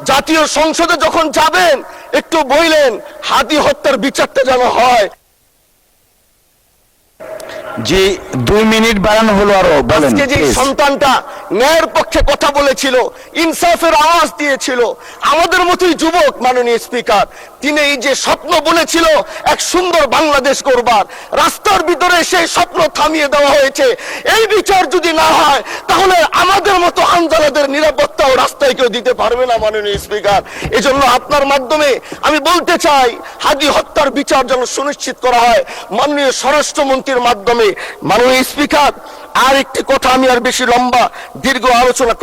জাতীয় সংসদে যখন যাবেন একটু বললেন হাদি হত্যার বিচারটা যেন হয়। জি 2 মিনিট বাড়ানো হলো, আরো বলেন। আজকে যে সন্তানটা ন্যায়ের পক্ষে কথা বলেছিল, ইনসাফের আওয়াজ দিয়েছিল, আমাদের মতোই যুবক মাননীয় স্পিকার, তিনি এই যে স্বপ্ন বলেছিল এক সুন্দর বাংলাদেশ করবার, রাস্তার ভিতরে সেই স্বপ্ন থামিয়ে দেওয়া হয়েছে। এই বিচার যদি না হয় তাহলে আমাদের মতো আন্দোলনের নিরাপত্তাও রাস্তায় কেউ দিতে পারবে না মাননীয় স্পিকার। এজন্য আপনার মাধ্যমে আমি বলতে চাই হাদি হত্যার বিচার যেন সুনিশ্চিত করা হয় মাননীয় স্বরাষ্ট্রমন্ত্রীর মাধ্যমে। মাননীয় স্পিকার, আর একটি কথা, আমি আর বেশি লম্বা দীর্ঘ আলোচনা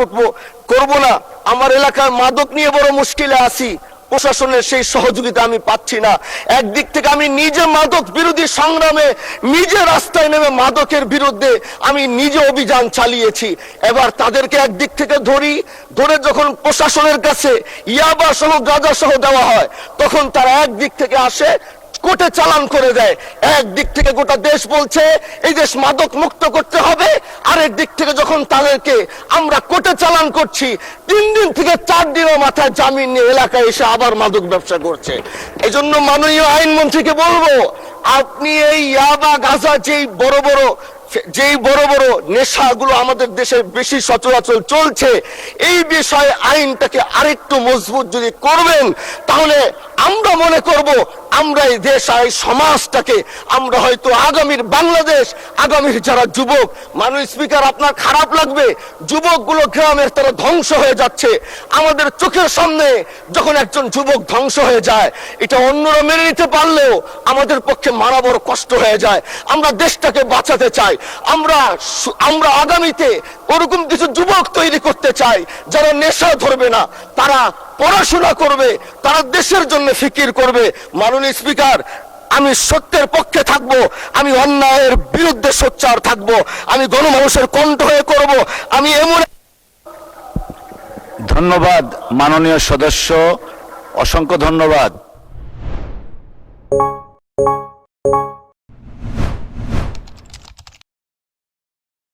করব না। আমার এলাকার মাদক নিয়ে বড় মুশকিলে আছি, প্রশাসনের সেই সহযোগিতা আমি পাচ্ছি না। একদিক থেকে আমি নিজে মাদক বিরোধী সংগ্রামে নিজে রাস্তায় নেমে মাদকের বিরুদ্ধে আমি নিজে অভিযান চালিয়েছি। এবার তাদেরকে একদিক থেকে ধরে যখন প্রশাসনের কাছে ইয়াবা সহ গাঁজা সহ দেওয়া হয়, তখন তারা একদিক থেকে আসে কোর্টে চালান করে দেয়। একদিক থেকে গোটা দেশ বলছে এই দেশ মাদক মুক্ত করতে হবে, আরেক দিক থেকে যখন তাদেরকে আমরা কোর্টে চালান করছি, 3 দিন থেকে 4 দিনের মাথায় জামিন নিয়ে এলাকায় এসে আবার মাদক ব্যবসা করছে। এই জন্য মাননীয় আইনমন্ত্রীকে বলবো, আপনি এই ইয়াবা গাঁজা যেই বড় বড় নেশাগুলো আমাদের দেশে বেশি সচরাচর চলছে, এই বিষয়ে আইনটাকে আরেকটু মজবুত যদি করবেন, তাহলে আমরা মনে করব আমরা এই দেশ আর এই সমাজটাকে আমরা হয়তো আগামীর বাংলাদেশ, আগামীর যারা যুবক, মাননীয় স্পিকার আপনার খারাপ লাগবে, যুবকগুলো গ্রামের তারা ধ্বংস হয়ে যাচ্ছে। আমাদের চোখের সামনে যখন একজন যুবক ধ্বংস হয়ে যায়, এটা অন্যরা মেনে নিতে পারলেও আমাদের পক্ষে মারা বড় কষ্ট হয়ে যায়। আমরা দেশটাকে বাঁচাতে চাই, আমরা আগামীতে ওরকম কিছু যুবক তৈরি করতে চাই যারা নেশা ধরবে না, তারা পড়াশোনা করবে, তারা দেশের জন্য ফিকির করবে। মাননীয় স্পিকার, আমি সত্যের পক্ষে থাকব, আমি অন্যায়ের বিরুদ্ধে সোচ্চার থাকব, আমি গণমানুষের কণ্ঠ হয়ে করব। আমি এমন ধন্যবাদ মাননীয় সদস্য, অসংখ্য ধন্যবাদ।